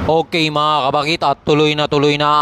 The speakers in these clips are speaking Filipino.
Okay mga kabakit, at tuloy na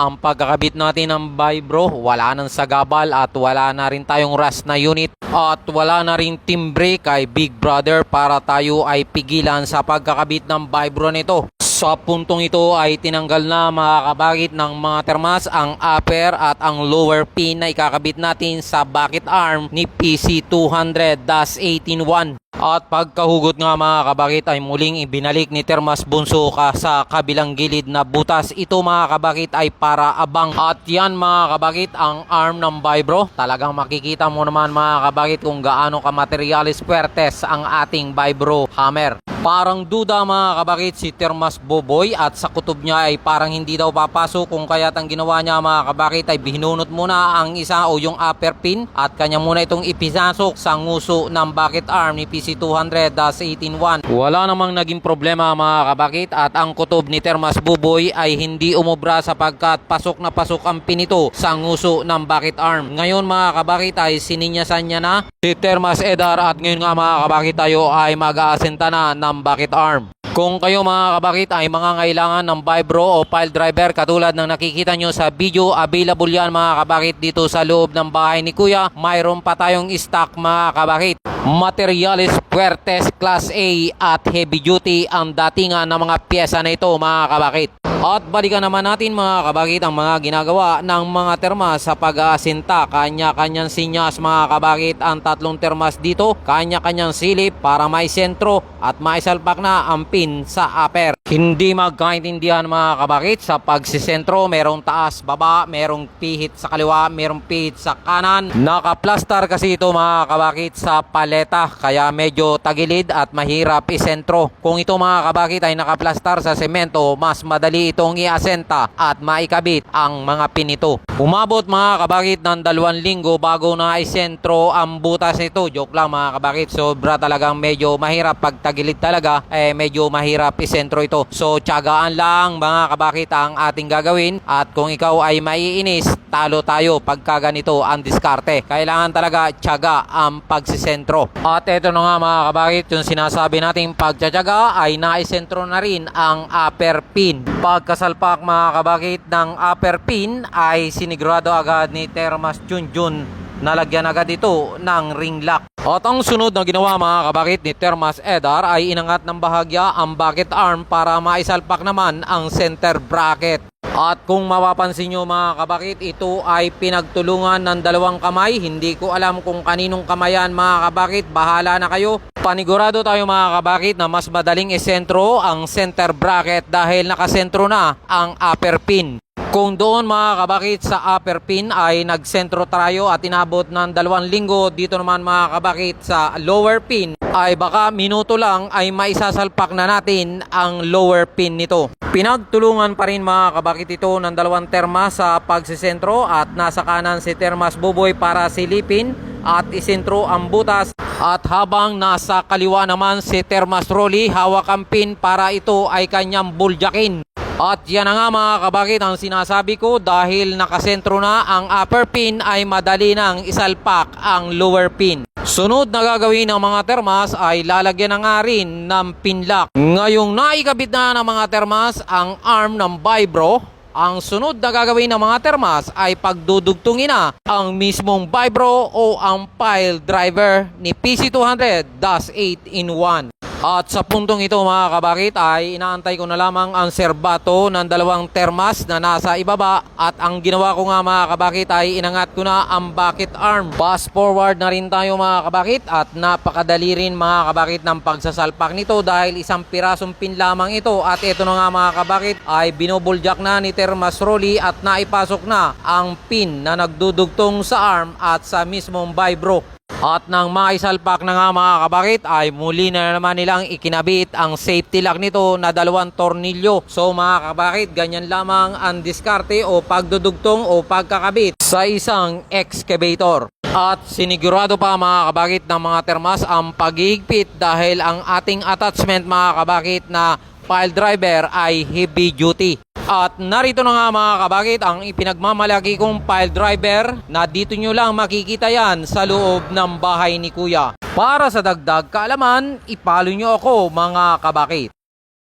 ang pagkakabit natin ng vibro. Wala nang sagabal at wala na rin tayong rust na unit at wala na rin timbre kay Big Brother para tayo ay pigilan sa pagkakabit ng vibro nito. Sa puntong ito ay tinanggal na mga kabakit ng mga termas ang upper at ang lower pin na ikakabit natin sa bucket arm ni PC200-181. At pagkahugot nga mga kabakit ay muling ibinalik ni Termas Bunso sa kabilang gilid na butas. Ito mga kabakit ay para abang. At yan mga kabakit ang arm ng vibro. Talagang makikita mo naman mga kabakit kung gaano ka materialis puertes ang ating vibro hammer. Parang duda mga kabakit si Termas Boboy at sa kutob niya ay parang hindi daw papasok, kung kaya't ang ginawa niya mga kabakit ay binunot muna ang isa o yung upper pin at kanya muna itong ipinasok sa nguso ng bucket arm ni PC200-181. Wala namang naging problema mga kabakit at ang kutob ni Termas Boboy ay hindi umubra sapagkat pasok na pasok ang pin nito sa nguso ng bucket arm. Ngayon mga kabakit ay sininyasan niya na si Termas Edar at ngayon nga mga kabakit tayo ay mag-aasenta na ng bucket arm. Kung kayo mga kabakit ay mangangailangan ng vibro o pile driver katulad ng nakikita nyo sa video, available yan mga kabakit dito sa loob ng bahay ni Kuya. Mayroon pa tayong stock mga kabakit. Materialis Puertes Class A at heavy duty ang datingan ng mga pyesa na ito mga kabakit. At balikan naman natin mga kabakit ang mga ginagawa ng mga termas sa pag-aasinta. Kanya-kanyang sinyas mga kabakit ang tatlong termas dito. Kanya-kanyang silip para may sentro at may salpak na ang pin sa upper. Hindi magkaintindihan mga kabakit sa pagsisentro. Merong taas, baba, merong pihit sa kaliwa, merong pihit sa kanan. Nakaplastar kasi ito mga kabakit sa paleta kaya medyo tagilid at mahirap isentro. Kung ito mga kabakit ay nakaplastar sa semento, mas madali itong iasenta at maikabit ang mga pin nito. Umabot mga kabakit ng 2 linggo bago na isentro ang butas nito. Joke lang mga kabakit, sobra talagang medyo mahirap pag tagilid talaga, medyo mahirap isentro ito. So tiyagaan lang mga kabakit ang ating gagawin at kung ikaw ay maiinis, talo tayo pagka ganito ang diskarte. Kailangan talaga tiyaga ang pagsisentro. At ito na nga mga kabakit, yung sinasabi nating pagtitiyaga ay naisentro na rin ang upper pin. Pagkasalpak mga kabakit ng upper pin ay sinigurado agad ni Termas Junjun na lagyan agad ito ng ring lock. At ang sunod na ginawa mga kabakit ni Termas Edar ay inangat ng bahagya ang bucket arm para maisalpak naman ang center bracket. At kung mapapansin nyo mga kabakit, ito ay pinagtulungan ng 2 kamay. Hindi ko alam kung kaninong kamayan mga kabakit, bahala na kayo. Panigurado tayo mga kabakit na mas madaling isentro ang center bracket dahil nakasentro na ang upper pin. Kung doon mga kabakit sa upper pin ay nagsentro tayo at inabot ng 2 linggo, dito naman mga kabakit sa lower pin ay baka minuto lang ay maisasalpak na natin ang lower pin nito. Pinagtulungan pa rin mga kabakit ito ng 2 termas sa pagsisentro at nasa kanan si Termas Boboy para silipin at isentro ang butas. At habang nasa kaliwa naman si Termas Rolly, hawak ang pin para ito ay kanyang buljakin. At yan na nga mga kabakit ang sinasabi ko, dahil nakasentro na ang upper pin ay madali nang isalpak ang lower pin. Sunod na gagawin ng mga termas ay lalagyan na nga rin ng pin lock. Ngayong naikabit na ng mga termas ang arm ng vibro, ang sunod na gagawin ng mga termas ay pagdudugtungin na ang mismong vibro o ang pile driver ni PC200-8-in-1. At sa puntong ito mga kabakit ay inaantay ko na lamang ang serbato ng 2 termas na nasa ibaba. At ang ginawa ko nga mga kabakit ay inangat ko na ang bucket arm. Fast forward na rin tayo mga kabakit at napakadali rin mga kabakit ng pagsasalpak nito dahil isang pirasong pin lamang ito. At ito na nga mga kabakit ay binubuljak na ni Termas Rolly at naipasok na ang pin na nagdudugtong sa arm at sa mismong vibro. At nang maisalpak na nga mga kabakit ay muli na naman nilang ikinabit ang safety lock nito na 2 tornilyo. So mga kabakit, ganyan lamang ang diskarte o pagdudugtong o pagkakabit sa isang excavator. At sinigurado pa mga kabakit ng mga termas ang paghihigpit dahil ang ating attachment mga kabakit na pile driver ay heavy duty. At narito na nga mga kabakit ang ipinagmamalaki kong pile driver na dito nyo lang makikita yan sa loob ng bahay ni Kuya. Para sa dagdag kaalaman, ipalo nyo ako mga kabakit.